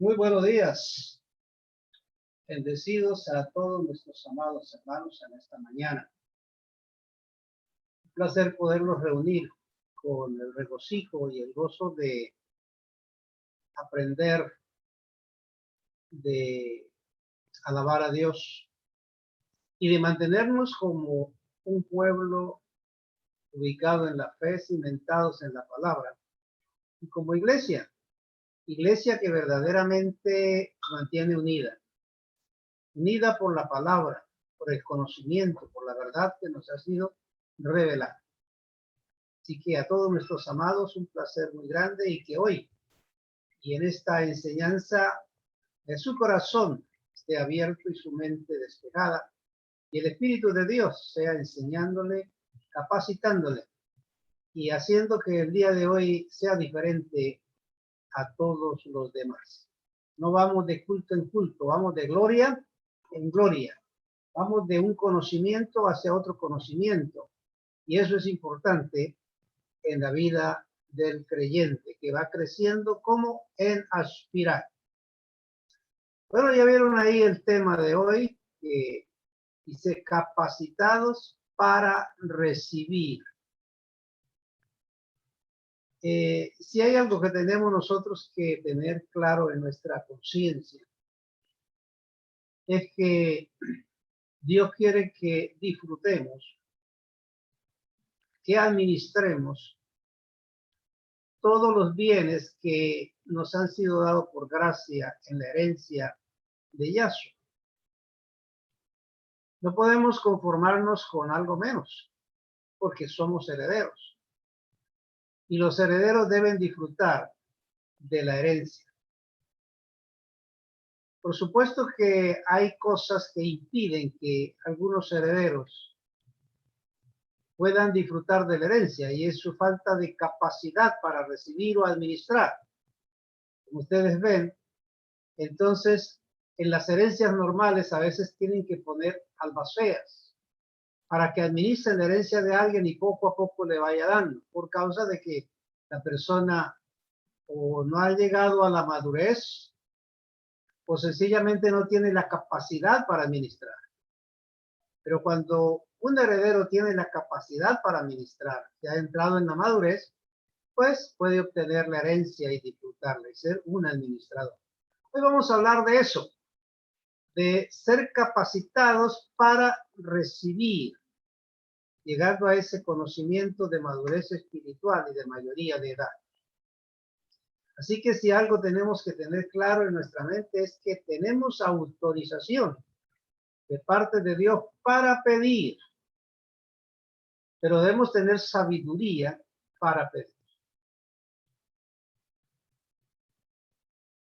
Muy buenos días, bendecidos a todos nuestros amados hermanos en esta mañana. Un placer poderlos reunir con el regocijo y el gozo de aprender, de alabar a Dios y de mantenernos como un pueblo ubicado en la fe, cimentados en la palabra, y como iglesia que verdaderamente mantiene unida por la palabra, por el conocimiento, por la verdad que nos ha sido revelada. Así que a todos nuestros amados, un placer muy grande y que hoy y en esta enseñanza de su corazón esté abierto y su mente despejada y el Espíritu de Dios sea enseñándole, capacitándole y haciendo que el día de hoy sea diferente a todos los demás. No vamos de culto en culto, vamos de gloria en gloria. Vamos de un conocimiento hacia otro conocimiento. Y eso es importante en la vida del creyente, que va creciendo como en aspirar. Bueno, ya vieron ahí el tema de hoy, que dice capacitados para recibir. Si hay algo que tenemos nosotros que tener claro en nuestra conciencia, es que Dios quiere que disfrutemos, que administremos todos los bienes que nos han sido dados por gracia en la herencia de Yahshua. No podemos conformarnos con algo menos, porque somos herederos. Y los herederos deben disfrutar de la herencia. Por supuesto que hay cosas que impiden que algunos herederos puedan disfrutar de la herencia, y es su falta de capacidad para recibir o administrar. Como ustedes ven, entonces en las herencias normales a veces tienen que poner albaceas para que administren la herencia de alguien y poco a poco le vaya dando, por causa de que la persona o no ha llegado a la madurez o sencillamente no tiene la capacidad para administrar. Pero cuando un heredero tiene la capacidad para administrar, que ha entrado en la madurez, pues puede obtener la herencia y disfrutarla y ser un administrador. Hoy vamos a hablar de eso, de ser capacitados para recibir, llegando a ese conocimiento de madurez espiritual y de mayoría de edad. Así que si algo tenemos que tener claro en nuestra mente es que tenemos autorización de parte de Dios para pedir, pero debemos tener sabiduría para pedir.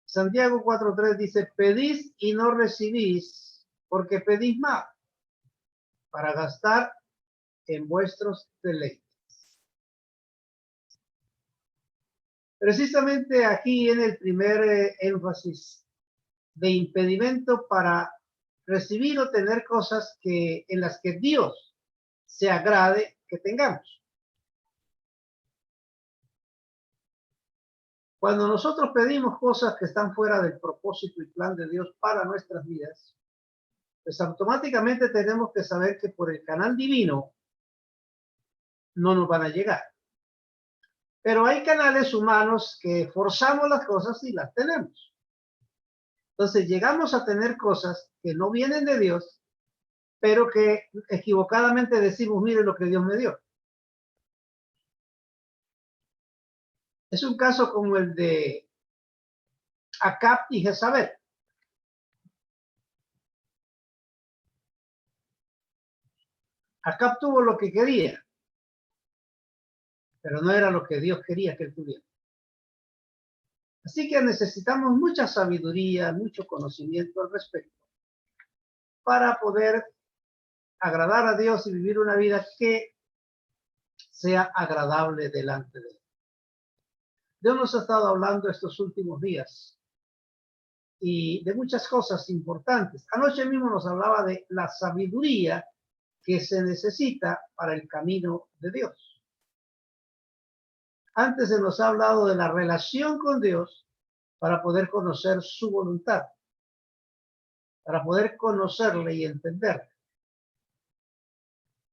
Santiago 4:3 dice, pedís y no recibís, porque pedís mal, para gastar en vuestros deleites. Precisamente aquí en el primer énfasis de impedimento para recibir o tener cosas en las que Dios se agrade que tengamos. Cuando nosotros pedimos cosas que están fuera del propósito y plan de Dios para nuestras vidas, pues automáticamente tenemos que saber que por el canal divino no nos van a llegar. Pero hay canales humanos que forzamos las cosas y las tenemos. Entonces llegamos a tener cosas que no vienen de Dios, pero que equivocadamente decimos, mire lo que Dios me dio. Es un caso como el de Acab y Jezabel. Acab tuvo lo que quería, pero no era lo que Dios quería que él tuviera. Así que necesitamos mucha sabiduría, mucho conocimiento al respecto para poder agradar a Dios y vivir una vida que sea agradable delante de Él. Dios nos ha estado hablando estos últimos días y de muchas cosas importantes. Anoche mismo nos hablaba de la sabiduría que se necesita para el camino de Dios. Antes se nos ha hablado de la relación con Dios para poder conocer su voluntad, para poder conocerle y entenderle.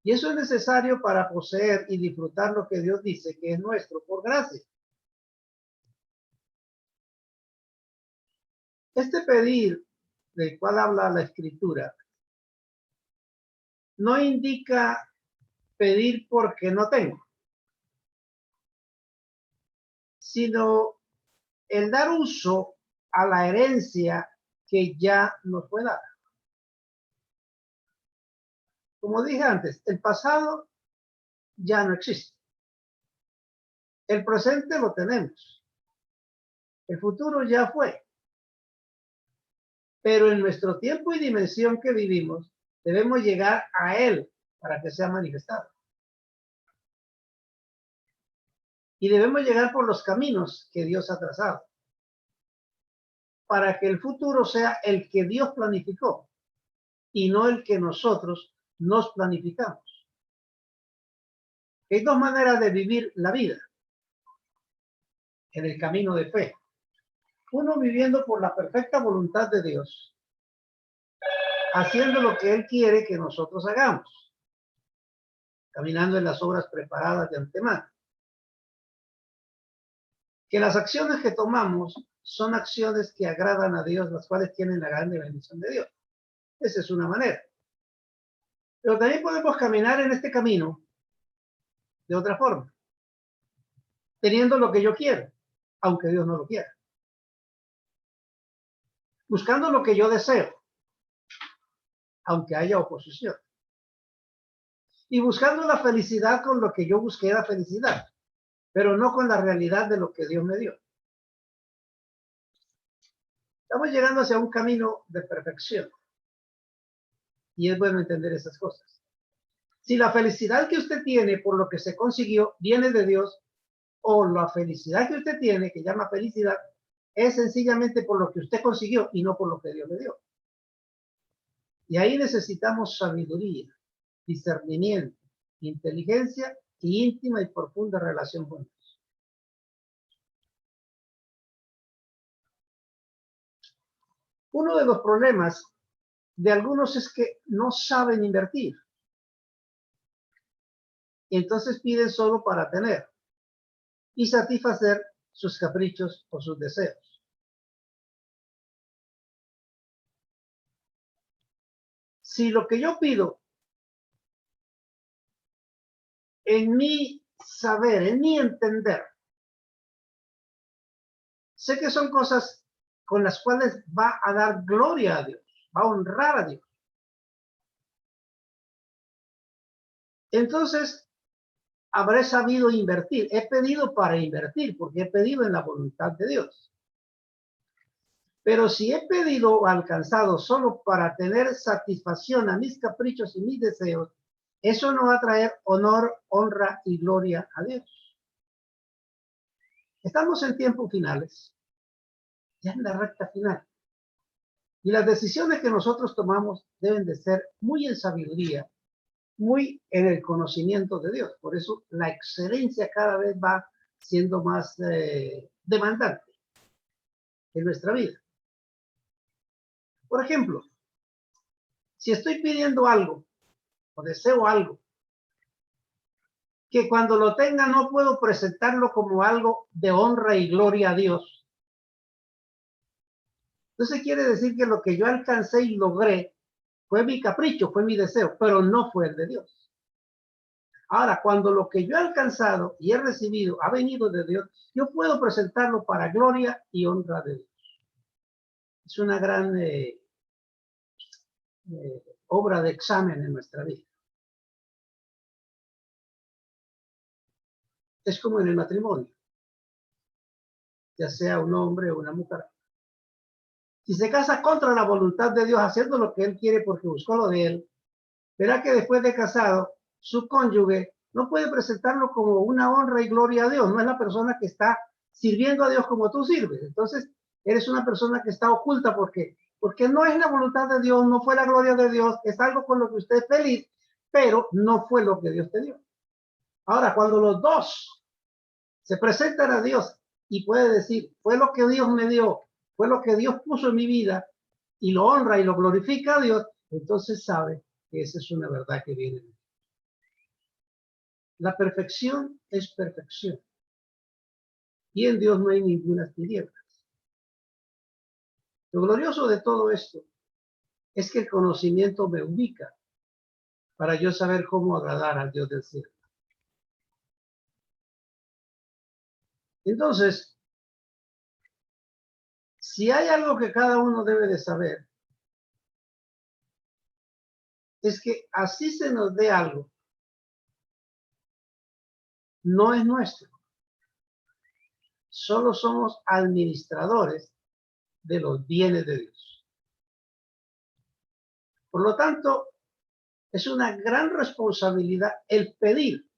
Y eso es necesario para poseer y disfrutar lo que Dios dice que es nuestro por gracia. Este pedir del cual habla la Escritura no indica pedir porque no tengo, sino el dar uso a la herencia que ya nos fue dada. Como dije antes, el pasado ya no existe. El presente lo tenemos. El futuro ya fue. Pero en nuestro tiempo y dimensión que vivimos, debemos llegar a él para que sea manifestado. Y debemos llegar por los caminos que Dios ha trazado, para que el futuro sea el que Dios planificó y no el que nosotros nos planificamos. Hay dos maneras de vivir la vida en el camino de fe. Uno viviendo por la perfecta voluntad de Dios, haciendo lo que Él quiere que nosotros hagamos, caminando en las obras preparadas de antemano. Que las acciones que tomamos son acciones que agradan a Dios, las cuales tienen la grande bendición de Dios. Esa es una manera. Pero también podemos caminar en este camino de otra forma, teniendo lo que yo quiero, aunque Dios no lo quiera. Buscando lo que yo deseo, aunque haya oposición. Y buscando la felicidad con lo que yo busqué la felicidad, pero no con la realidad de lo que Dios me dio. Estamos llegando hacia un camino de perfección. Y es bueno entender esas cosas. Si la felicidad que usted tiene por lo que se consiguió viene de Dios, o la felicidad que usted tiene, que llama felicidad, es sencillamente por lo que usted consiguió y no por lo que Dios le dio. Y ahí necesitamos sabiduría, discernimiento, inteligencia y íntima y profunda relación con Dios. Uno de los problemas de algunos es que no saben invertir. Y entonces piden solo para tener y satisfacer sus caprichos o sus deseos. Si lo que yo pido en mi saber, en mi entender, sé que son cosas con las cuales va a dar gloria a Dios, va a honrar a Dios. Entonces, habré sabido invertir. He pedido para invertir, porque he pedido en la voluntad de Dios. Pero si he pedido o alcanzado solo para tener satisfacción a mis caprichos y mis deseos, eso no va a traer honor, honra y gloria a Dios. Estamos en tiempos finales, ya en la recta final. Y las decisiones que nosotros tomamos deben de ser muy en sabiduría, muy en el conocimiento de Dios. Por eso la excelencia cada vez va siendo más demandante en nuestra vida. Por ejemplo, si estoy pidiendo algo o deseo algo, que cuando lo tenga no puedo presentarlo como algo de honra y gloria a Dios. Entonces quiere decir que lo que yo alcancé y logré fue mi capricho, fue mi deseo, pero no fue el de Dios. Ahora, cuando lo que yo he alcanzado y he recibido ha venido de Dios, yo puedo presentarlo para gloria y honra de Dios. Es una gran obra de examen en nuestra vida. Es como en el matrimonio, ya sea un hombre o una mujer. Si se casa contra la voluntad de Dios, haciendo lo que él quiere porque buscó lo de él, verá que después de casado, su cónyuge no puede presentarlo como una honra y gloria a Dios. No es la persona que está sirviendo a Dios como tú sirves. Entonces, eres una persona que está oculta porque no es la voluntad de Dios, no fue la gloria de Dios, es algo con lo que usted es feliz, pero no fue lo que Dios te dio. Ahora, cuando los dos se presentan a Dios y puede decir, fue lo que Dios me dio, fue lo que Dios puso en mi vida, y lo honra y lo glorifica a Dios, entonces sabe que esa es una verdad que viene de Dios. La perfección es perfección. Y en Dios no hay ninguna tinieblas. Lo glorioso de todo esto es que el conocimiento me ubica para yo saber cómo agradar al Dios del cielo. Entonces, si hay algo que cada uno debe de saber, es que así se nos dé algo, no es nuestro. Solo somos administradores de los bienes de Dios. Por lo tanto, es una gran responsabilidad el pedir,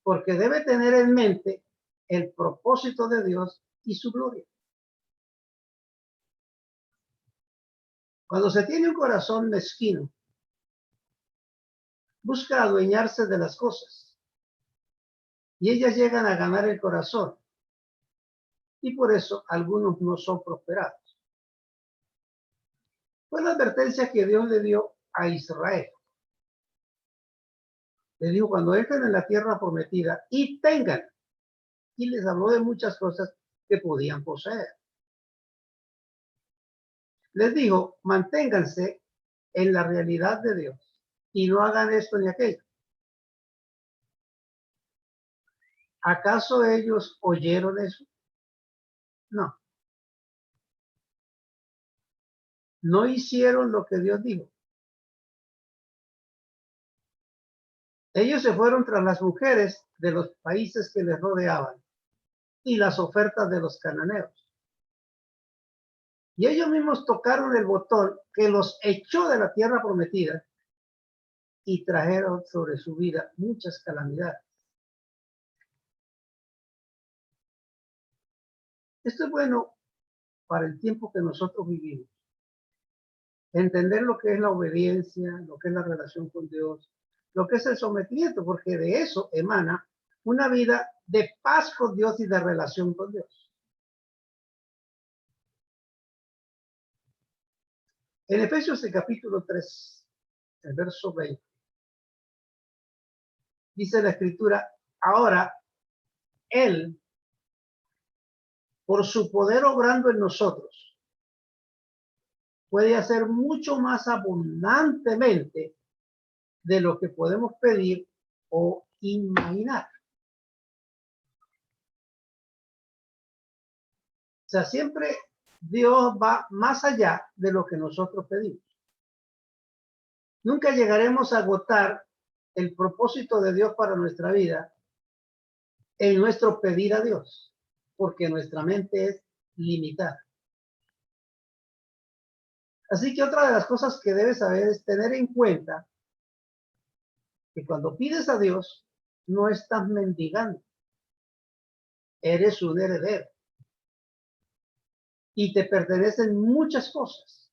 porque debe tener en mente el propósito de Dios y su gloria. Cuando se tiene un corazón mezquino, busca adueñarse de las cosas y ellas llegan a ganar el corazón y por eso algunos no son prosperados. Fue la advertencia que Dios le dio a Israel. Le dijo, cuando entren en la tierra prometida y tengan, y les habló de muchas cosas que podían poseer. Les dijo, manténganse en la realidad de Dios y no hagan esto ni aquello. ¿Acaso ellos oyeron eso? No. No hicieron lo que Dios dijo. Ellos se fueron tras las mujeres de los países que les rodeaban y las ofertas de los cananeos. Y ellos mismos tocaron el botón que los echó de la tierra prometida y trajeron sobre su vida muchas calamidades. Esto es bueno para el tiempo que nosotros vivimos. Entender lo que es la obediencia, lo que es la relación con Dios, lo que es el sometimiento, porque de eso emana una vida de paz con Dios y de relación con Dios. En Efesios el capítulo 3, el verso 20, dice la escritura, ahora Él, por su poder obrando en nosotros, puede hacer mucho más abundantemente de lo que podemos pedir o imaginar. O sea, siempre Dios va más allá de lo que nosotros pedimos. Nunca llegaremos a agotar el propósito de Dios para nuestra vida en nuestro pedir a Dios, porque nuestra mente es limitada. Así que otra de las cosas que debes saber es tener en cuenta que cuando pides a Dios, no estás mendigando, eres un heredero y te pertenecen muchas cosas.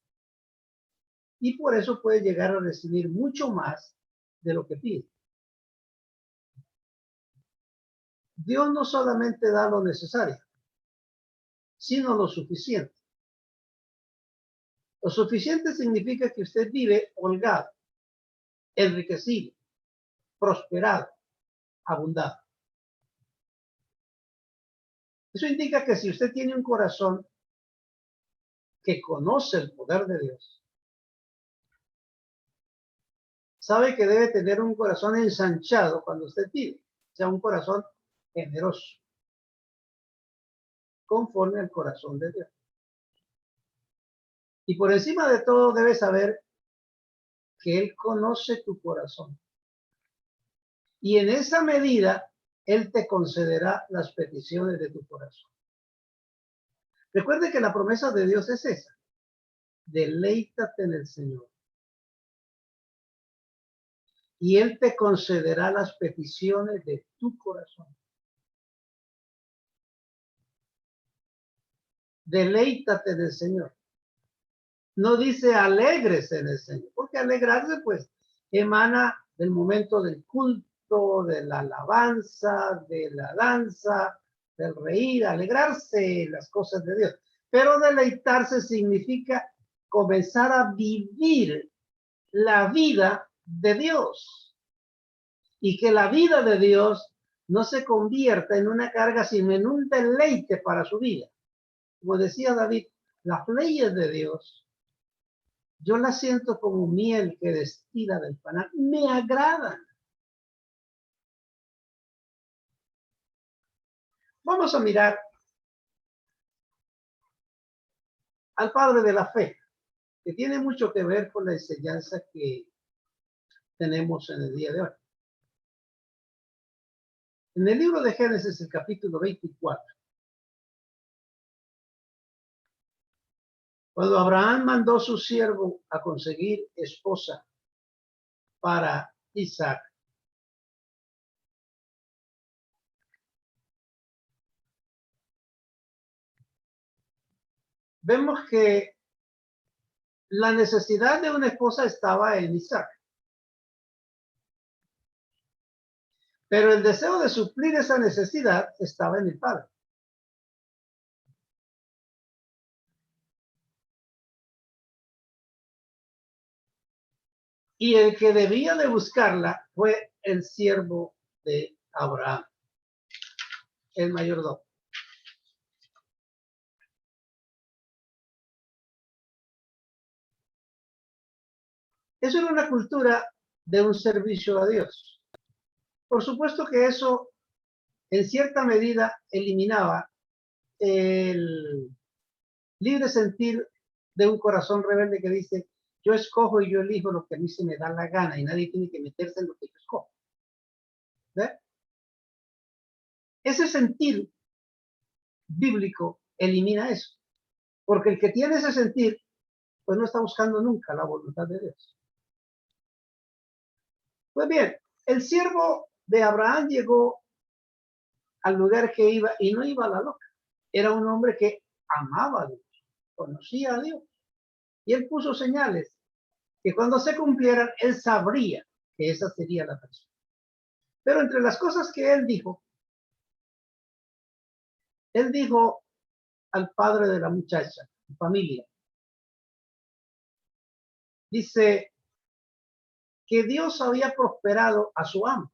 Y por eso puedes llegar a recibir mucho más de lo que pides. Dios no solamente da lo necesario, sino lo suficiente. Lo suficiente significa que usted vive holgado, enriquecido, prosperado, abundado. Eso indica que si usted tiene un corazón que conoce el poder de Dios, sabe que debe tener un corazón ensanchado cuando usted pide, o sea, un corazón generoso, conforme al corazón de Dios. Y por encima de todo debe saber que Él conoce tu corazón. Y en esa medida, Él te concederá las peticiones de tu corazón. Recuerde que la promesa de Dios es esa. Deleítate en el Señor. Y Él te concederá las peticiones de tu corazón. Deleítate en el Señor. No dice alegres en el Señor, porque alegrarse pues emana del momento del culto, de la alabanza, de la danza, el reír, alegrarse, las cosas de Dios. Pero deleitarse significa comenzar a vivir la vida de Dios. Y que la vida de Dios no se convierta en una carga, sino en un deleite para su vida. Como decía David, las leyes de Dios, yo las siento como miel que destila del panal. Me agradan. Vamos a mirar al padre de la fe, que tiene mucho que ver con la enseñanza que tenemos en el día de hoy. En el libro de Génesis, el capítulo 24, cuando Abraham mandó a su siervo a conseguir esposa para Isaac, vemos que la necesidad de una esposa estaba en Isaac. Pero el deseo de suplir esa necesidad estaba en el padre. Y el que debía de buscarla fue el siervo de Abraham, el mayordomo. Eso era una cultura de un servicio a Dios. Por supuesto que eso en cierta medida eliminaba el libre sentir de un corazón rebelde que dice, yo escojo y yo elijo lo que a mí se me da la gana y nadie tiene que meterse en lo que yo escojo. ¿Ve? Ese sentir bíblico elimina eso, porque el que tiene ese sentir, pues no está buscando nunca la voluntad de Dios. Pues bien, el siervo de Abraham llegó al lugar que iba y no iba a la loca. Era un hombre que amaba a Dios, conocía a Dios. Y él puso señales que cuando se cumplieran, él sabría que esa sería la persona. Pero entre las cosas que él dijo al padre de la muchacha, su familia, dice que Dios había prosperado a su amo,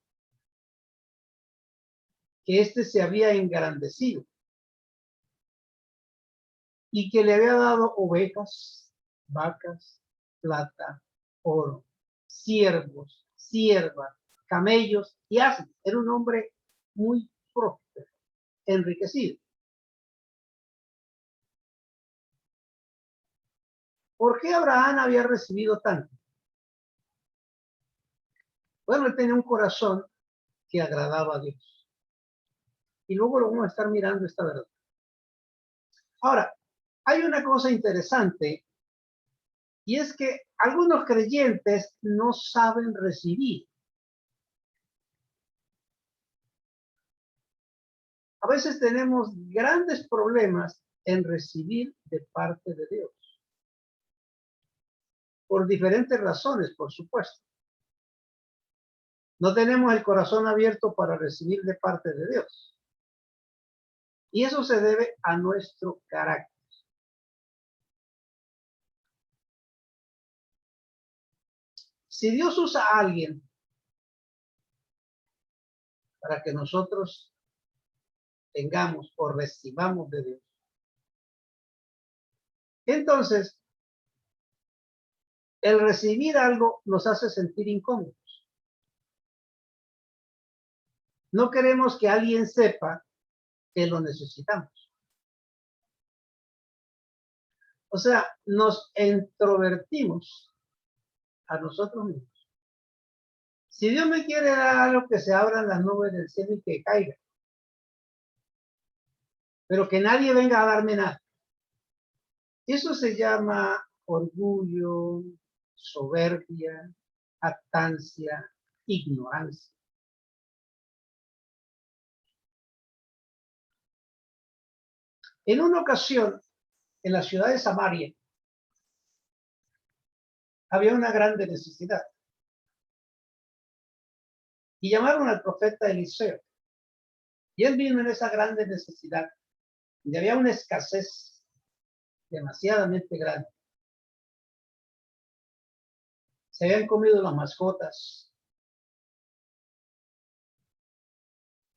que éste se había engrandecido y que le había dado ovejas, vacas, plata, oro, siervos, siervas, camellos y asnos. Era un hombre muy próspero, enriquecido. ¿Por qué Abraham había recibido tanto? Bueno, él tenía un corazón que agradaba a Dios. Y luego lo vamos a estar mirando esta verdad. Ahora, hay una cosa interesante y es que algunos creyentes no saben recibir. A veces tenemos grandes problemas en recibir de parte de Dios. Por diferentes razones, por supuesto. No tenemos el corazón abierto para recibir de parte de Dios. Y eso se debe a nuestro carácter. Si Dios usa a alguien para que nosotros tengamos o recibamos de Dios, entonces el recibir algo nos hace sentir incómodos. No queremos que alguien sepa que lo necesitamos. O sea, nos introvertimos a nosotros mismos. Si Dios me quiere dar algo, que se abran las nubes del cielo y que caiga. Pero que nadie venga a darme nada. Eso se llama orgullo, soberbia, jactancia, ignorancia. En una ocasión, en la ciudad de Samaria, había una grande necesidad. Y llamaron al profeta Eliseo. Y él vino en esa grande necesidad, donde había una escasez demasiadamente grande. Se habían comido las mascotas.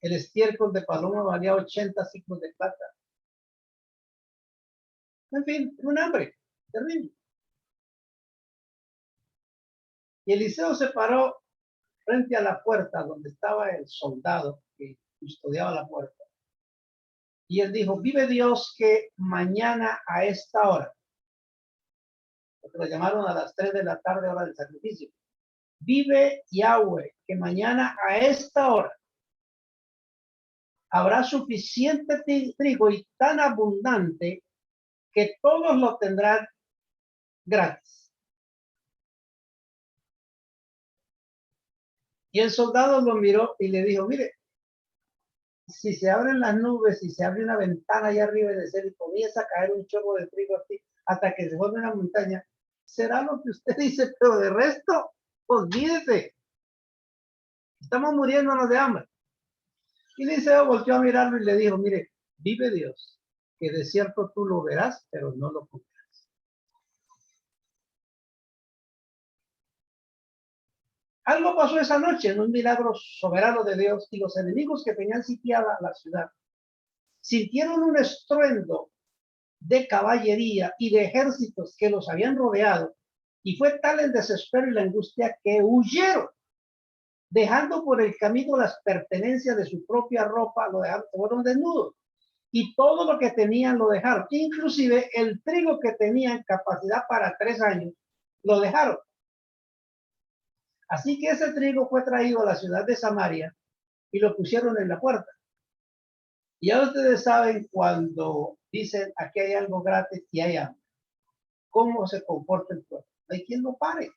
El estiércol de paloma valía 80 ciclos de plata. En fin, un hambre terrible. Y Eliseo se paró frente a la puerta donde estaba el soldado que custodiaba la puerta. Y él dijo, vive Dios que mañana a esta hora, porque lo llamaron a las 3 de la tarde, hora del sacrificio. Vive Yahweh que mañana a esta hora habrá suficiente trigo y tan abundante que todos lo tendrán gratis. Y el soldado lo miró y le dijo, mire, si se abren las nubes, si se abre una ventana allá arriba del cielo y comienza a caer un chorro de trigo así hasta que se vuelve una montaña, será lo que usted dice, pero de resto, olvídese. Estamos muriéndonos de hambre. Y Eliseo volteó a mirarlo y le dijo, mire, vive Dios, que de cierto tú lo verás, pero no lo comerás. Algo pasó esa noche en un milagro soberano de Dios y los enemigos que tenían sitiada la ciudad sintieron un estruendo de caballería y de ejércitos que los habían rodeado y fue tal el desespero y la angustia que huyeron, dejando por el camino las pertenencias de su propia ropa, lo dejaron, fueron desnudos y todo lo que tenían lo dejaron, inclusive el trigo que tenían capacidad para 3 años, lo dejaron. Así que ese trigo fue traído a la ciudad de Samaria y lo pusieron en la puerta. Y ya ustedes saben cuando dicen aquí hay algo gratis y hay hambre, cómo se comporta el pueblo. No hay quien lo pare.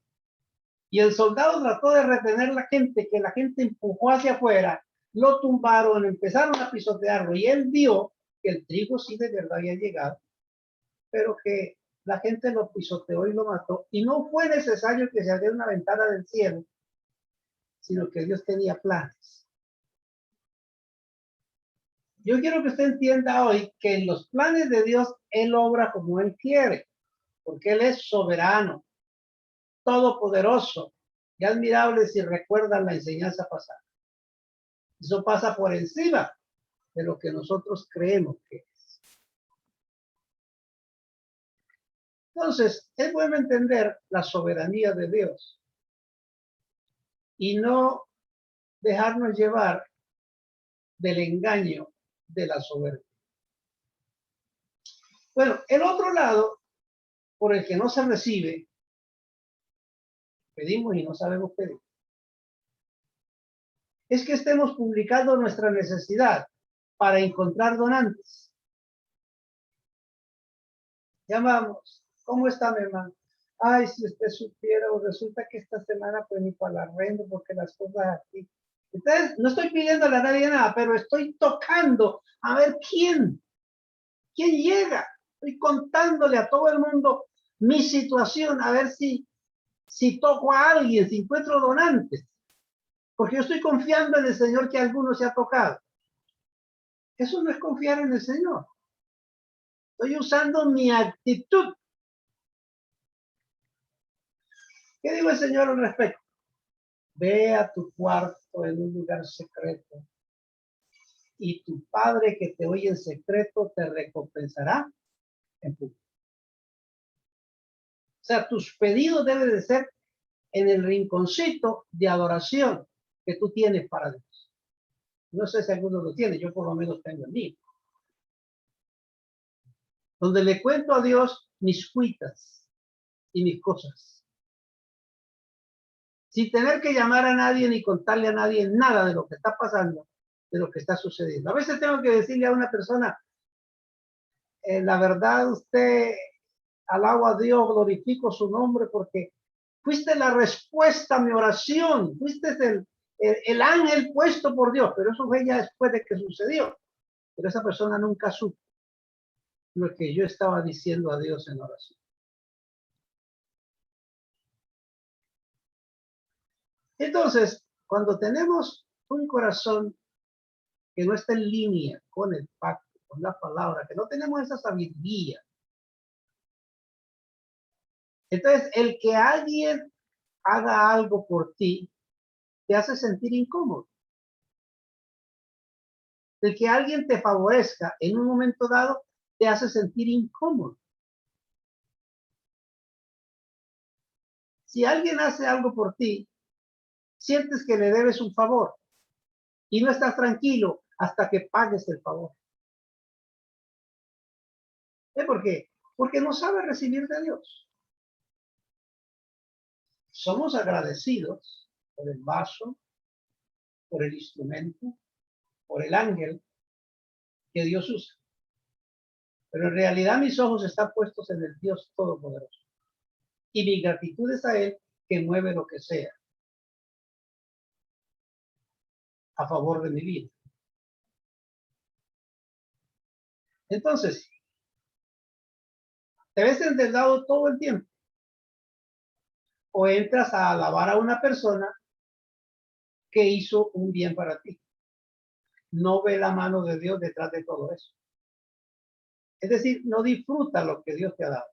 Y el soldado trató de retener la gente, que la gente empujó hacia afuera, lo tumbaron, empezaron a pisotearlo y él vio que el trigo sí de verdad había llegado, pero que la gente lo pisoteó y lo mató. Y no fue necesario que se abriera una ventana del cielo, sino que Dios tenía planes. Yo quiero que usted entienda hoy que en los planes de Dios, Él obra como Él quiere, porque Él es soberano, todopoderoso y admirable si recuerdan la enseñanza pasada. Eso pasa por encima de lo que nosotros creemos que es. Entonces, es bueno entender la soberanía de Dios y no dejarnos llevar del engaño de la soberbia. Bueno, el otro lado por el que no se recibe, pedimos y no sabemos pedir, es que estemos publicando nuestra necesidad para encontrar donantes. Llamamos, ¿cómo está mi hermano? Ay, si usted supiera, o resulta que esta semana pues ni para la arrendo porque las cosas aquí. Entonces, no estoy pidiéndole a nadie nada, pero estoy tocando a ver quién llega. Estoy contándole a todo el mundo mi situación, a ver si toco a alguien, si encuentro donantes. Porque yo estoy confiando en el Señor que alguno se ha tocado. Eso no es confiar en el Señor. Estoy usando mi actitud. ¿Qué digo el Señor al respecto? Ve a tu cuarto en un lugar secreto y tu Padre que te oye en secreto te recompensará en público. O sea, tus pedidos deben de ser en el rinconcito de adoración que tú tienes para Dios. No sé si alguno lo tiene, yo por lo menos tengo el mío. Donde le cuento a Dios mis cuitas y mis cosas. Sin tener que llamar a nadie ni contarle a nadie nada de lo que está pasando, de lo que está sucediendo. A veces tengo que decirle a una persona, la verdad, usted, alabo a Dios, glorifico su nombre porque fuiste la respuesta a mi oración, fuiste el ángel puesto por Dios, pero eso fue ya después de que sucedió. Pero esa persona nunca supo lo que yo estaba diciendo a Dios en oración. Entonces, cuando tenemos un corazón que no está en línea con el pacto, con la palabra, que no tenemos esa sabiduría. Entonces, el que alguien haga algo por ti, te hace sentir incómodo. El que alguien te favorezca en un momento dado, te hace sentir incómodo. Si alguien hace algo por ti, sientes que le debes un favor y no estás tranquilo hasta que pagues el favor. ¿Por qué? Porque no sabe recibir de Dios. Somos agradecidos por el vaso, por el instrumento, por el ángel que Dios usa. Pero en realidad mis ojos están puestos en el Dios Todopoderoso. Y mi gratitud es a Él que mueve lo que sea a favor de mi vida. Entonces, te ves endeudado todo el tiempo. O entras a alabar a una persona que hizo un bien para ti. No ve la mano de Dios detrás de todo eso. Es decir, no disfruta lo que Dios te ha dado.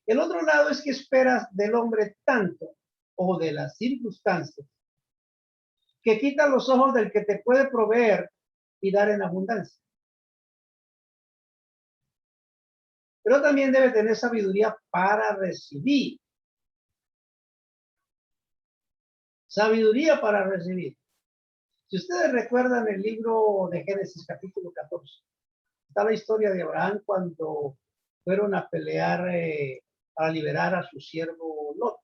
El otro lado es que esperas del hombre tanto o de las circunstancias que quita los ojos del que te puede proveer y dar en abundancia. Pero también debe tener sabiduría para recibir. Sabiduría para recibir. Si ustedes recuerdan el libro de Génesis capítulo 14, está la historia de Abraham cuando fueron a pelear para liberar a su siervo Lot.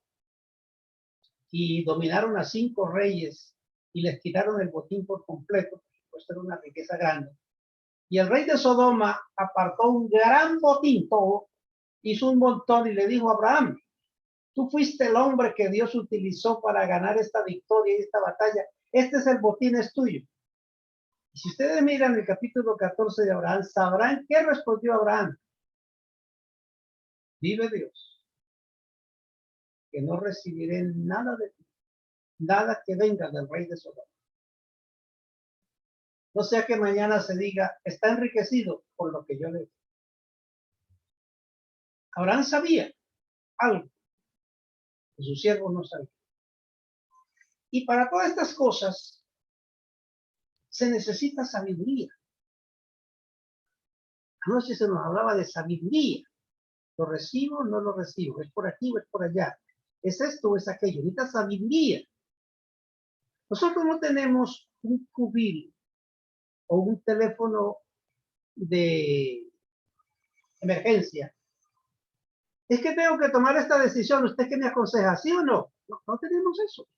Y dominaron a 5 reyes y les quitaron el botín por completo, pues era una riqueza grande. Y el rey de Sodoma apartó un gran botín, todo, hizo un montón y le dijo a Abraham, tú fuiste el hombre que Dios utilizó para ganar esta victoria y esta batalla. Este es el botín, es tuyo. Y si ustedes miran el capítulo 14 de Abraham, sabrán qué respondió Abraham. Vive Dios, que no recibiré nada de ti, nada que venga del rey de Sodoma. No sea que mañana se diga, está enriquecido por lo que yo le doy. Abraham sabía algo que su siervo no sabía. Y para todas estas cosas se necesita sabiduría. Anoche se nos hablaba de sabiduría. ¿Lo recibo o no lo recibo? ¿Es por aquí o es por allá? ¿Es esto o es aquello? Necesita sabiduría. Nosotros no tenemos un cubil o un teléfono de emergencia. Es que tengo que tomar esta decisión. ¿Usted qué me aconseja? ¿Sí o no? No, no tenemos eso.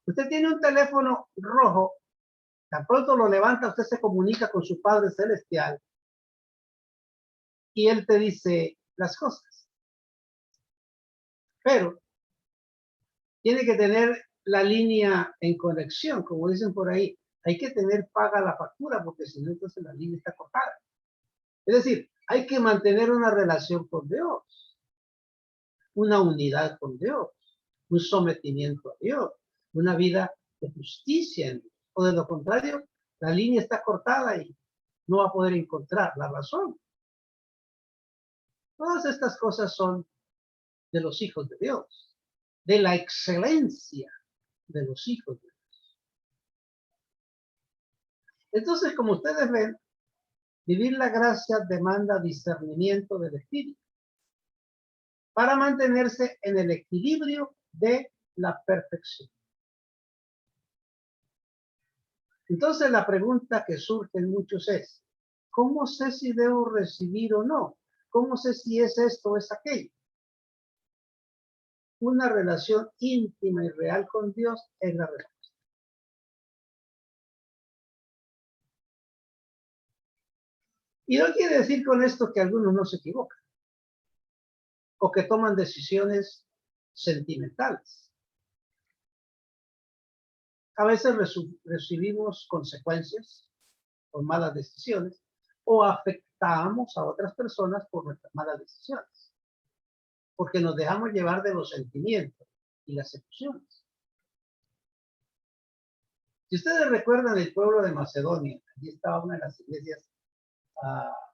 Usted tiene un teléfono rojo, tan pronto lo levanta, usted se comunica con su Padre Celestial y Él te dice las cosas. Pero tiene que tener la línea en conexión, como dicen por ahí. Hay que tener paga la factura porque si no, entonces la línea está cortada. Es decir, hay que mantener una relación con Dios, una unidad con Dios, un sometimiento a Dios, una vida de justicia en Dios. O de lo contrario, la línea está cortada y no va a poder encontrar la razón. Todas estas cosas son de los hijos de Dios, de la excelencia de los hijos de Dios. Entonces, como ustedes ven, vivir la gracia demanda discernimiento del espíritu para mantenerse en el equilibrio de la perfección. Entonces, la pregunta que surge en muchos es, ¿cómo sé si debo recibir o no? ¿Cómo sé si es esto o es aquello? Una relación íntima y real con Dios es la respuesta. Y no quiere decir con esto que algunos no se equivocan o que toman decisiones sentimentales. A veces recibimos consecuencias por malas decisiones o afectamos a otras personas por nuestras malas decisiones, porque nos dejamos llevar de los sentimientos y las emociones. Si ustedes recuerdan el pueblo de Macedonia, allí estaba una de las iglesias uh,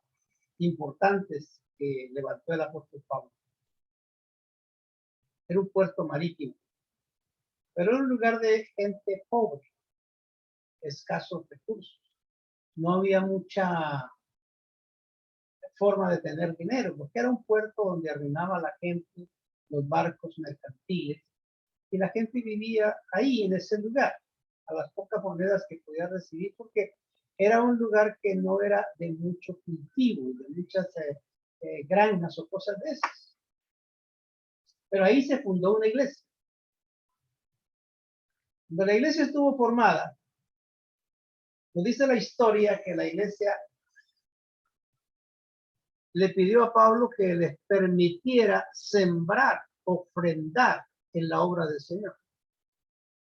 importantes que levantó el apóstol Pablo. Era un puerto marítimo, pero era un lugar de gente pobre, escasos recursos. No había mucha forma de tener dinero, porque era un puerto donde arruinaba la gente, los barcos mercantiles, y la gente vivía ahí, en ese lugar, a las pocas monedas que podía recibir, porque era un lugar que no era de mucho cultivo, de muchas granjas o cosas de esas. Pero ahí se fundó una iglesia. Cuando la iglesia estuvo formada, nos dice la historia que la iglesia le pidió a Pablo que les permitiera sembrar, ofrendar en la obra del Señor.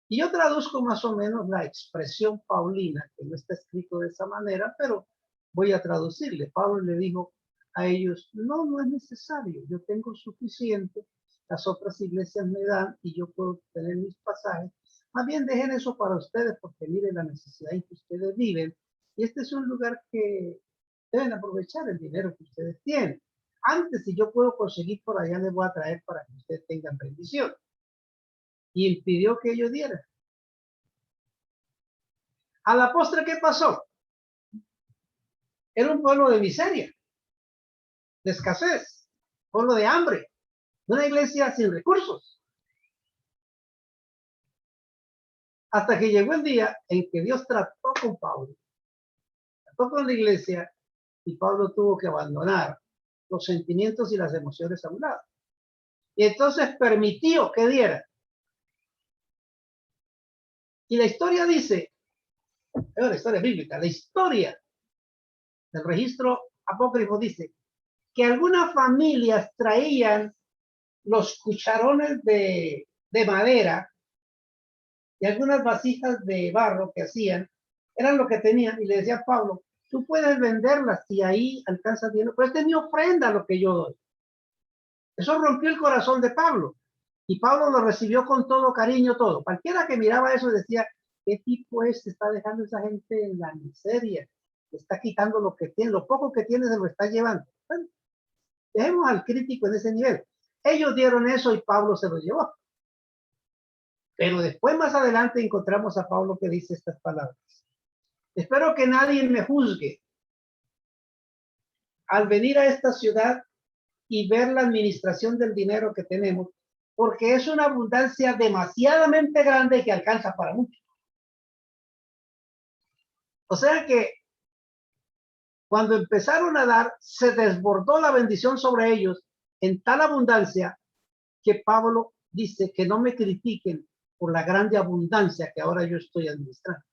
Y yo traduzco más o menos la expresión paulina, que no está escrito de esa manera, pero voy a traducirle. Pablo le dijo a ellos, no, no es necesario, yo tengo suficiente, las otras iglesias me dan y yo puedo tener mis pasajes. Más bien dejen eso para ustedes porque miren la necesidad en que ustedes viven. Y este es un lugar que deben aprovechar el dinero que ustedes tienen. Antes, si yo puedo conseguir por allá, les voy a traer para que ustedes tengan bendición. Y impidió que ellos dieran. A la postre, ¿qué pasó? Era un pueblo de miseria, de escasez, pueblo de hambre, una iglesia sin recursos. Hasta que llegó el día en que Dios trató con Pablo, trató con la iglesia, y Pablo tuvo que abandonar los sentimientos y las emociones a un lado. Y entonces permitió que diera. Y la historia dice, la historia bíblica, la historia del registro apócrifo dice que algunas familias traían los cucharones de madera y algunas vasijas de barro que hacían, eran lo que tenían, y le decía a Pablo, tú puedes venderlas y ahí alcanzas dinero, pues es mi ofrenda lo que yo doy. Eso rompió el corazón de Pablo, y Pablo lo recibió con todo cariño, todo. Cualquiera que miraba eso decía, ¿qué tipo es? Está dejando a esa gente en la miseria, está quitando lo que tiene, lo poco que tiene se lo está llevando. Bueno, dejemos al crítico en ese nivel. Ellos dieron eso y Pablo se lo llevó. Pero después, más adelante, encontramos a Pablo que dice estas palabras. Espero que nadie me juzgue al venir a esta ciudad y ver la administración del dinero que tenemos, porque es una abundancia demasiadamente grande que alcanza para muchos. O sea que cuando empezaron a dar, se desbordó la bendición sobre ellos en tal abundancia que Pablo dice que no me critiquen por la grande abundancia que ahora yo estoy administrando.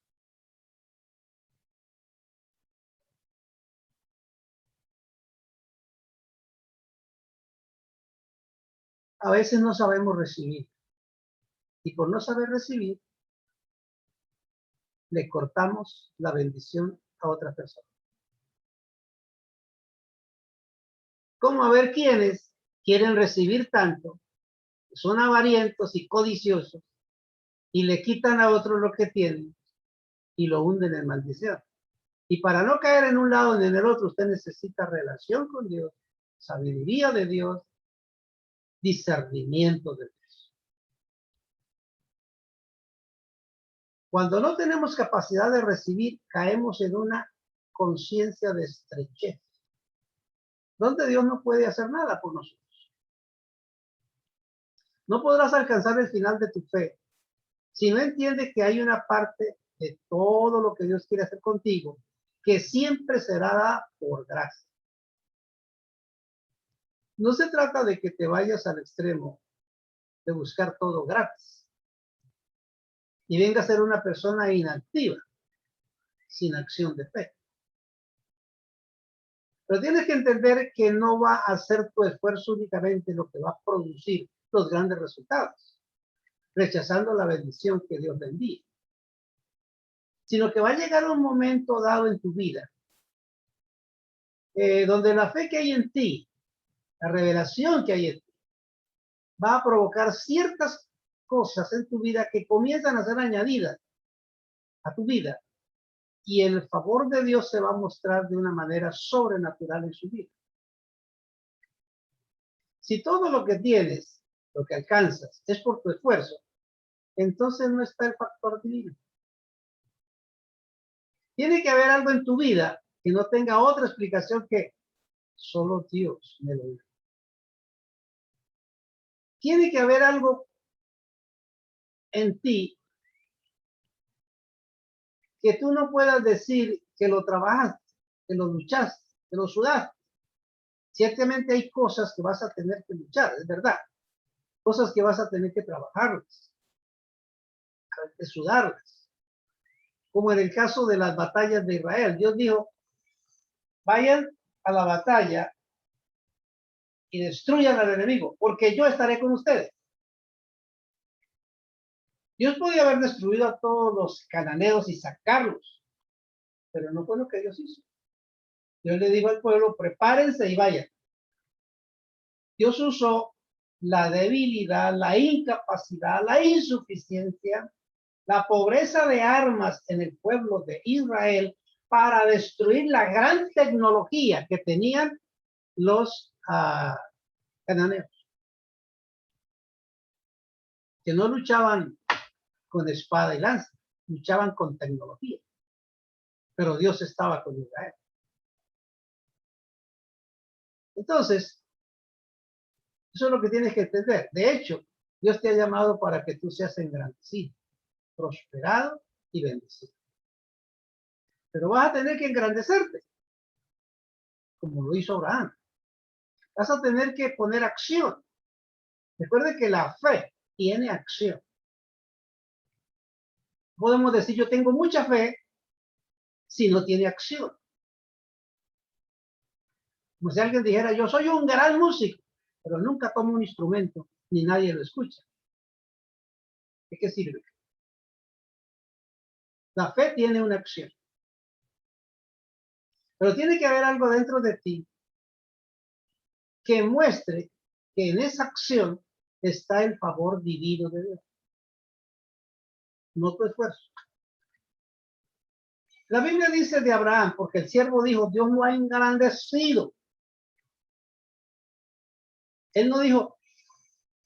A veces no sabemos recibir, y por no saber recibir, le cortamos la bendición a otra persona. Como a ver quiénes quieren recibir tanto, son avarientos y codiciosos, y le quitan a otros lo que tienen y lo hunden en maldición. Y para no caer en un lado ni en el otro, usted necesita relación con Dios, sabiduría de Dios, discernimiento de Dios. Cuando no tenemos capacidad de recibir, caemos en una conciencia de estrechez, donde Dios no puede hacer nada por nosotros. No podrás alcanzar el final de tu fe si no entiendes que hay una parte de todo lo que Dios quiere hacer contigo que siempre será dada por gracia. No se trata de que te vayas al extremo de buscar todo gratis y venga a ser una persona inactiva, sin acción de fe. Pero tienes que entender que no va a ser tu esfuerzo únicamente lo que va a producir los grandes resultados, rechazando la bendición que Dios le envía, sino que va a llegar un momento dado en tu vida donde la fe que hay en ti, la revelación que hay en ti, va a provocar ciertas cosas en tu vida que comienzan a ser añadidas a tu vida y el favor de Dios se va a mostrar de una manera sobrenatural en su vida. Si todo lo que tienes, lo que alcanzas, es por tu esfuerzo, entonces no está el factor divino. Tiene que haber algo en tu vida que no tenga otra explicación que solo Dios me lo dio. Tiene que haber algo en ti que tú no puedas decir que lo trabajaste, que lo luchaste, que lo sudaste. Ciertamente hay cosas que vas a tener que luchar, es verdad. Cosas que vas a tener que trabajarlas, que sudarlas. Como en el caso de las batallas de Israel. Dios dijo, vayan a la batalla y destruyan al enemigo, porque yo estaré con ustedes. Dios podía haber destruido a todos los cananeos y sacarlos, pero no fue lo que Dios hizo. Dios le dijo al pueblo, prepárense y vayan. Dios usó la debilidad, la incapacidad, la insuficiencia, la pobreza de armas en el pueblo de Israel para destruir la gran tecnología que tenían los cananeos, que no luchaban con espada y lanza, luchaban con tecnología, pero Dios estaba con Israel. Entonces, eso es lo que tienes que entender. De hecho, Dios te ha llamado para que tú seas engrandecido, prosperado y bendecido. Pero vas a tener que engrandecerte, como lo hizo Abraham. Vas a tener que poner acción. Recuerde que la fe tiene acción. Podemos decir, yo tengo mucha fe si no tiene acción. Como si alguien dijera, yo soy un gran músico, pero nunca tomo un instrumento, ni nadie lo escucha. ¿De qué sirve? La fe tiene una acción. Pero tiene que haber algo dentro de ti que muestre que en esa acción está el favor divino de Dios. No tu esfuerzo. La Biblia dice de Abraham, porque el siervo dijo, Dios lo ha engrandecido. Él no dijo,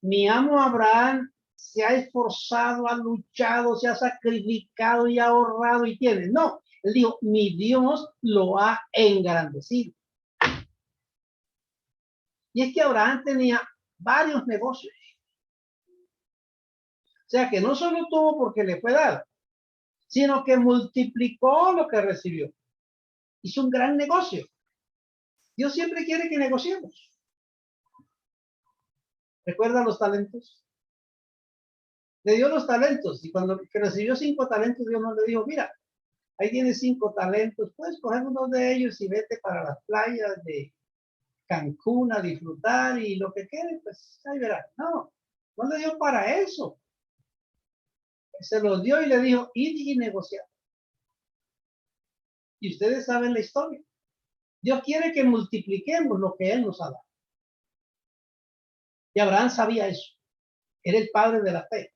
mi amo Abraham se ha esforzado, ha luchado, se ha sacrificado y ha ahorrado y tiene. No, él dijo, mi Dios lo ha engrandecido. Y es que Abraham tenía varios negocios. O sea que no solo tuvo porque le fue dado, sino que multiplicó lo que recibió. Hizo un gran negocio. Dios siempre quiere que negociemos. ¿Recuerda los talentos? Le dio los talentos y cuando recibió 5 talentos, Dios no le dijo, mira, ahí tienes 5 talentos, puedes coger uno de ellos y vete para las playas de Cancún a disfrutar y lo que quede, pues ahí verás. No, no le dio para eso. Se los dio y le dijo, id y negociar. Y ustedes saben la historia. Dios quiere que multipliquemos lo que Él nos ha dado. Y Abraham sabía eso. Era el padre de la fe.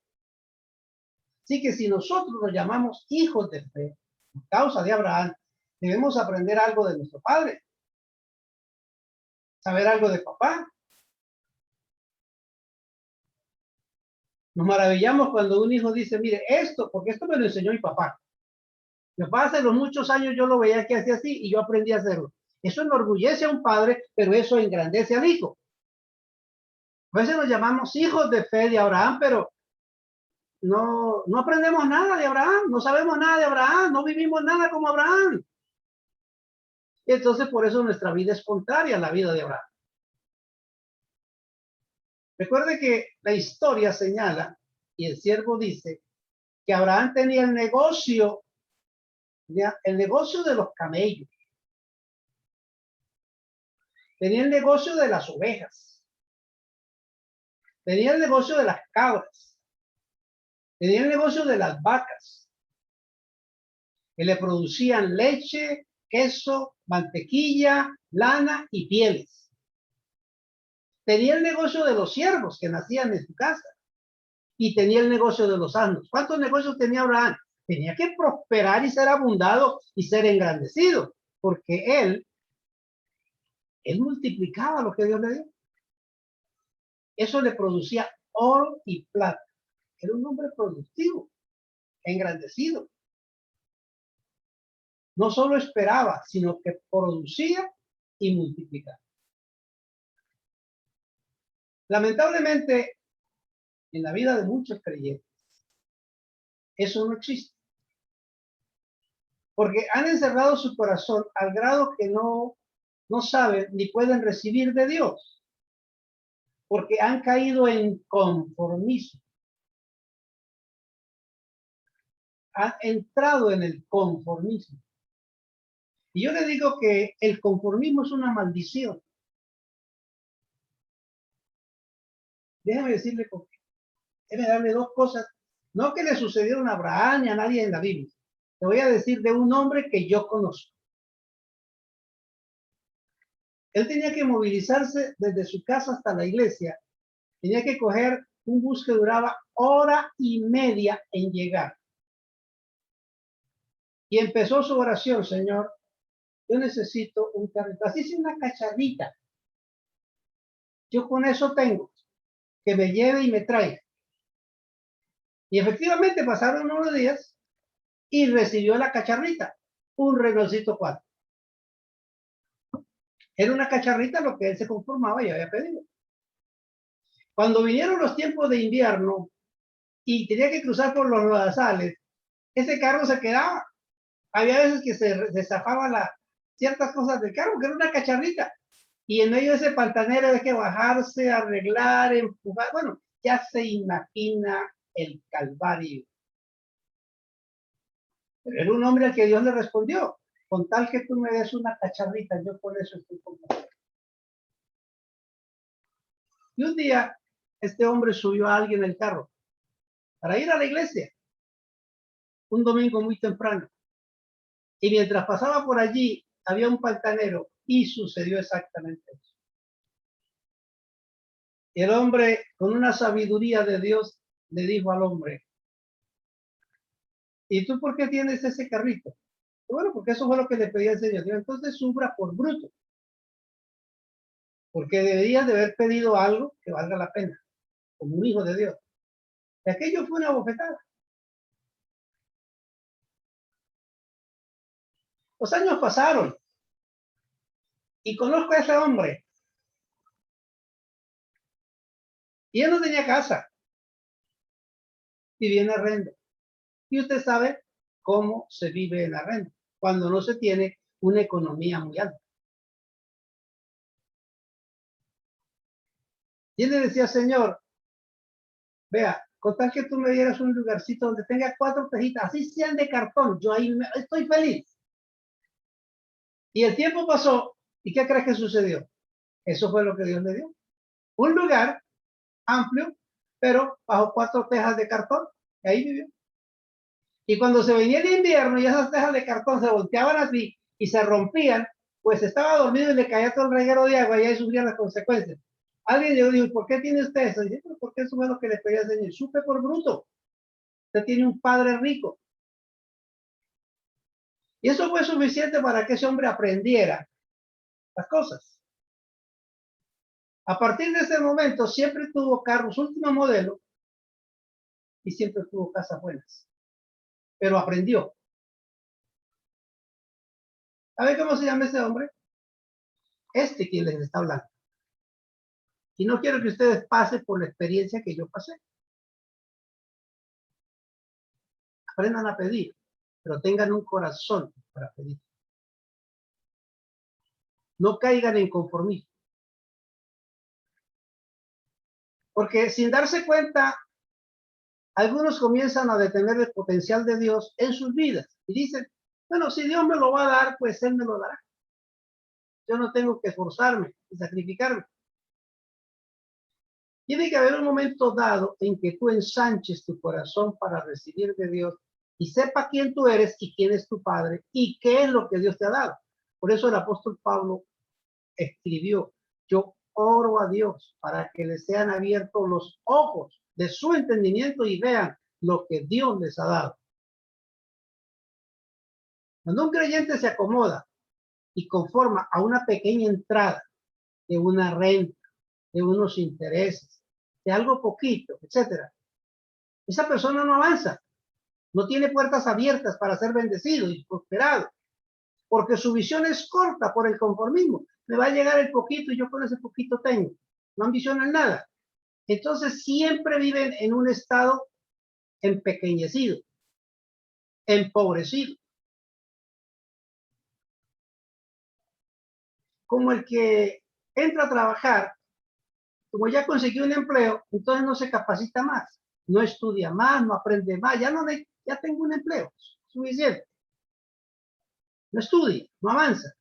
Así que si nosotros nos llamamos hijos de fe, por causa de Abraham, debemos aprender algo de nuestro padre. Saber algo de papá. Nos maravillamos cuando un hijo dice, mire, esto, porque esto me lo enseñó mi papá. Mi papá hace los muchos años yo lo veía que hacía así y yo aprendí a hacerlo. Eso enorgullece a un padre, pero eso engrandece al hijo. A veces nos llamamos hijos de fe de Abraham, pero no aprendemos nada de Abraham, no sabemos nada de Abraham, no vivimos nada como Abraham. Y entonces por eso nuestra vida es contraria a la vida de Abraham. Recuerde que la historia señala, y el siervo dice, que Abraham tenía el negocio de los camellos. Tenía el negocio de las ovejas. Tenía el negocio de las cabras. Tenía el negocio de las vacas. Que le producían leche, queso, mantequilla, lana y pieles. Tenía el negocio de los siervos que nacían en su casa. Y tenía el negocio de los asnos. ¿Cuántos negocios tenía Abraham? Tenía que prosperar y ser abundado y ser engrandecido, porque él multiplicaba lo que Dios le dio. Eso le producía oro y plata. Era un hombre productivo, engrandecido. No solo esperaba, sino que producía y multiplicaba. Lamentablemente, en la vida de muchos creyentes, eso no existe. Porque han encerrado su corazón al grado que no saben ni pueden recibir de Dios. Porque han caído en conformismo. Han entrado en el conformismo. Y yo le digo que el conformismo es una maldición. Déjame decirle por qué. Déjame darle dos cosas. No que le sucedieron a Abraham ni a nadie en la Biblia. Te voy a decir de un hombre que yo conozco. Él tenía que movilizarse desde su casa hasta la iglesia. Tenía que coger un bus que duraba 1 hora y media en llegar. Y empezó su oración: Señor, yo necesito un carrito. Así es, una cacharrita. Yo con eso tengo. Que me lleve y me traiga. Y efectivamente pasaron unos días y recibió la cacharrita, un Renaultcito 4. Era una cacharrita lo que él se conformaba y había pedido. Cuando vinieron los tiempos de invierno y tenía que cruzar por los lodazales, ese carro se quedaba. Había veces que se zafaba ciertas cosas del carro, que era una cacharrita. Y en medio de ese pantanero hay que bajarse, arreglar, empujar. Bueno, ya se imagina el calvario. Pero era un hombre al que Dios le respondió: con tal que tú me des una cacharrita, yo por eso estoy contigo. Y un día, este hombre subió a alguien en el carro para ir a la iglesia, un domingo muy temprano. Y mientras pasaba por allí, había un pantanero y sucedió exactamente eso. Y el hombre, con una sabiduría de Dios, le dijo al hombre: ¿y tú por qué tienes ese carrito? Bueno, porque eso fue lo que le pedí al Señor. Dios, entonces sufra por bruto, porque deberías de haber pedido algo que valga la pena, como un hijo de Dios. Y aquello fue una bofetada. Los años pasaron y conozco a ese hombre. Y él no tenía casa, vivía en arrendo. Y usted sabe cómo se vive en arrendo cuando no se tiene una economía muy alta. Y él le decía: Señor, vea, con tal que tú me dieras un lugarcito donde tenga 4 tejitas, así sean de cartón, yo ahí estoy feliz. Y el tiempo pasó, ¿y qué crees que sucedió? Eso fue lo que Dios le dio. Un lugar amplio, pero bajo 4 tejas de cartón, y ahí vivió. Y cuando se venía el invierno y esas tejas de cartón se volteaban así y se rompían, pues estaba dormido y le caía todo el reguero de agua y ahí sufrían las consecuencias. Alguien le dijo: ¿por qué tiene usted eso? Y dice: pero porque eso es lo que le pedía al Señor. Supe por bruto. Usted tiene un padre rico. Y eso fue suficiente para que ese hombre aprendiera las cosas. A partir de ese momento siempre tuvo carros último modelo y siempre tuvo casas buenas. Pero aprendió. ¿Sabe cómo se llama ese hombre? Quien les está hablando. Y no quiero que ustedes pasen por la experiencia que yo pasé. Aprendan a pedir, pero tengan un corazón para pedir. No caigan en conformismo. Porque sin darse cuenta, algunos comienzan a detener el potencial de Dios en sus vidas. Y dicen: bueno, si Dios me lo va a dar, pues Él me lo dará. Yo no tengo que esforzarme y sacrificarme. Tiene que haber un momento dado en que tú ensanches tu corazón para recibir de Dios y sepa quién tú eres y quién es tu Padre y qué es lo que Dios te ha dado. Por eso el apóstol Pablo escribió: yo oro a Dios para que les sean abiertos los ojos de su entendimiento y vean lo que Dios les ha dado. Cuando un creyente se acomoda y conforma a una pequeña entrada de una renta, de unos intereses, de algo poquito, etcétera, esa persona no avanza, no tiene puertas abiertas para ser bendecido y prosperado, porque su visión es corta por el conformismo. Me va a llegar el poquito y yo con ese poquito tengo. No ambicionan nada. Entonces siempre viven en un estado empequeñecido, empobrecido. Como el que entra a trabajar, como ya consiguió un empleo, entonces no se capacita más, no estudia más, no aprende más, ya tengo un empleo, suficiente. No estudia, no avanza,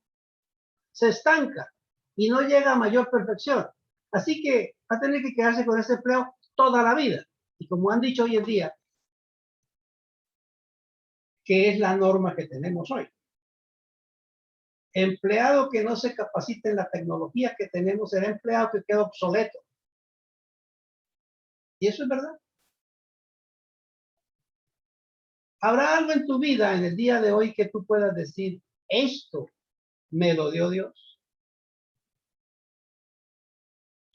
se estanca y no llega a mayor perfección. Así que va a tener que quedarse con ese empleo toda la vida. Y como han dicho hoy en día, que es la norma que tenemos hoy. Empleado que no se capacite en la tecnología que tenemos será empleado que queda obsoleto. Y eso es verdad. ¿Habrá algo en tu vida en el día de hoy que tú puedas decir, esto me lo dio Dios?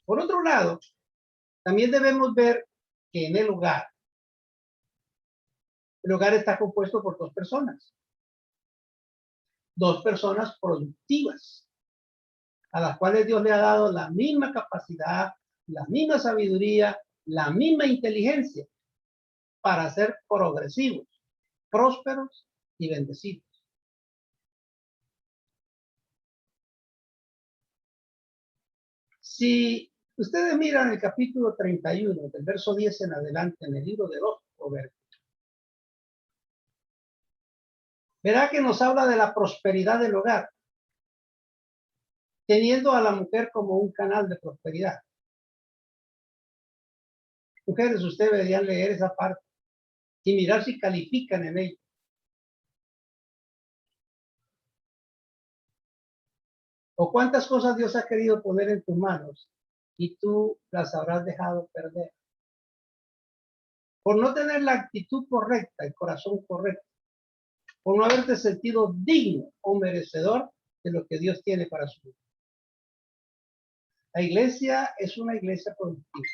Por otro lado, también debemos ver que en el hogar está compuesto por dos personas productivas, a las cuales Dios le ha dado la misma capacidad, la misma sabiduría, la misma inteligencia para ser progresivos, prósperos y bendecidos. Si ustedes miran el capítulo 31, del verso 10 en adelante, en el libro de los Proverbios, verá que nos habla de la prosperidad del hogar, teniendo a la mujer como un canal de prosperidad. Mujeres, ustedes deberían leer esa parte y mirar si califican en ella. O cuántas cosas Dios ha querido poner en tus manos y tú las habrás dejado perder. Por no tener la actitud correcta, el corazón correcto. Por no haberte sentido digno o merecedor de lo que Dios tiene para su vida. La iglesia es una iglesia productiva.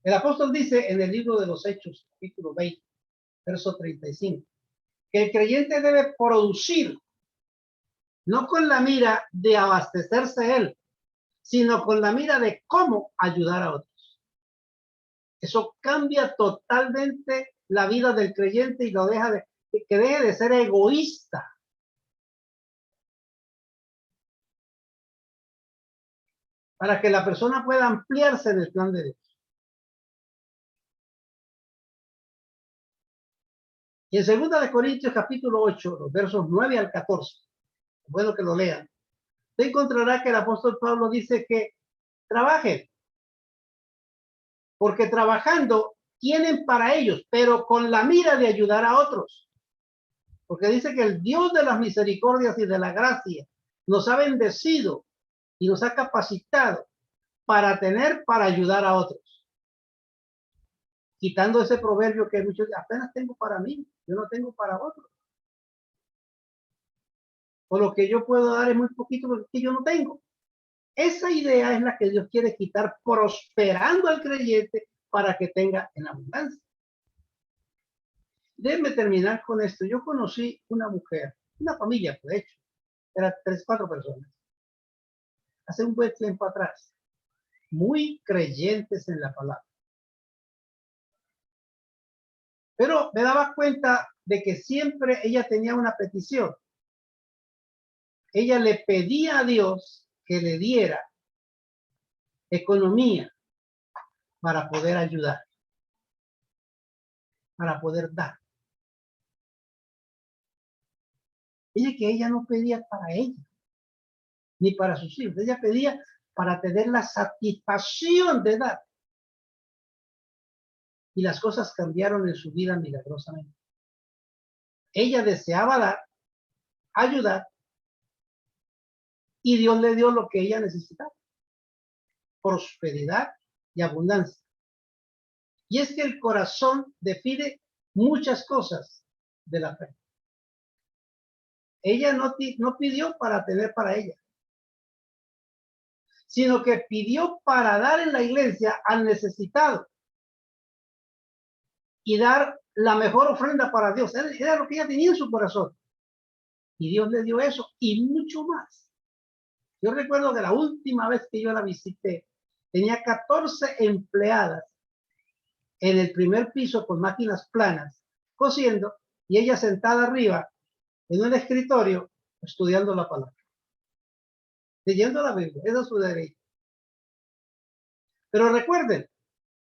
El apóstol dice en el libro de los Hechos, capítulo 20, verso 35, que el creyente debe producir, no con la mira de abastecerse él, sino con la mira de cómo ayudar a otros. Eso cambia totalmente la vida del creyente y lo deja que deje de ser egoísta. Para que la persona pueda ampliarse en el plan de Dios. Y en 2 Corintios capítulo 8, los versos 9 al 14, bueno que lo lean, se encontrará que el apóstol Pablo dice que trabajen, porque trabajando tienen para ellos, pero con la mira de ayudar a otros. Porque dice que el Dios de las misericordias y de la gracia nos ha bendecido y nos ha capacitado para ayudar a otros. Quitando ese proverbio que muchos apenas tengo para mí, yo no tengo para otros. O lo que yo puedo dar es muy poquito porque yo no tengo. Esa idea es la que Dios quiere quitar, prosperando al creyente para que tenga en abundancia. Déjenme terminar con esto. Yo conocí una mujer, una familia, de hecho, eran 3, 4 personas, hace un buen tiempo atrás, muy creyentes en la palabra. Pero me daba cuenta de que siempre ella tenía una petición. Ella le pedía a Dios que le diera economía para poder ayudar, para poder dar. Ella no pedía para ella, ni para sus hijos. Ella pedía para tener la satisfacción de dar. Y las cosas cambiaron en su vida milagrosamente. Ella deseaba dar, ayudar, y Dios le dio lo que ella necesitaba: prosperidad y abundancia. Y es que el corazón define muchas cosas de la fe. Ella no pidió para tener para ella, sino que pidió para dar en la iglesia al necesitado y dar la mejor ofrenda para Dios. Era lo que ella tenía en su corazón. Y Dios le dio eso y mucho más. Yo recuerdo que la última vez que yo la visité, tenía 14 empleadas en el primer piso con máquinas planas, cosiendo, y ella sentada arriba en un escritorio estudiando la palabra, leyendo la Biblia. Esa es su derecho. Pero recuerden,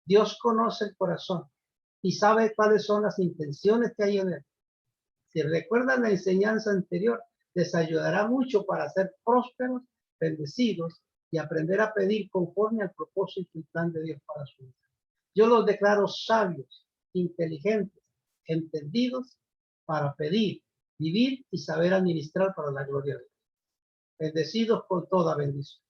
Dios conoce el corazón y sabe cuáles son las intenciones que hay en él. Si recuerdan la enseñanza anterior, les ayudará mucho para ser prósperos, bendecidos y aprender a pedir conforme al propósito y plan de Dios para su vida. Yo los declaro sabios, inteligentes, entendidos para pedir, vivir y saber administrar para la gloria de Dios. Bendecidos con toda bendición.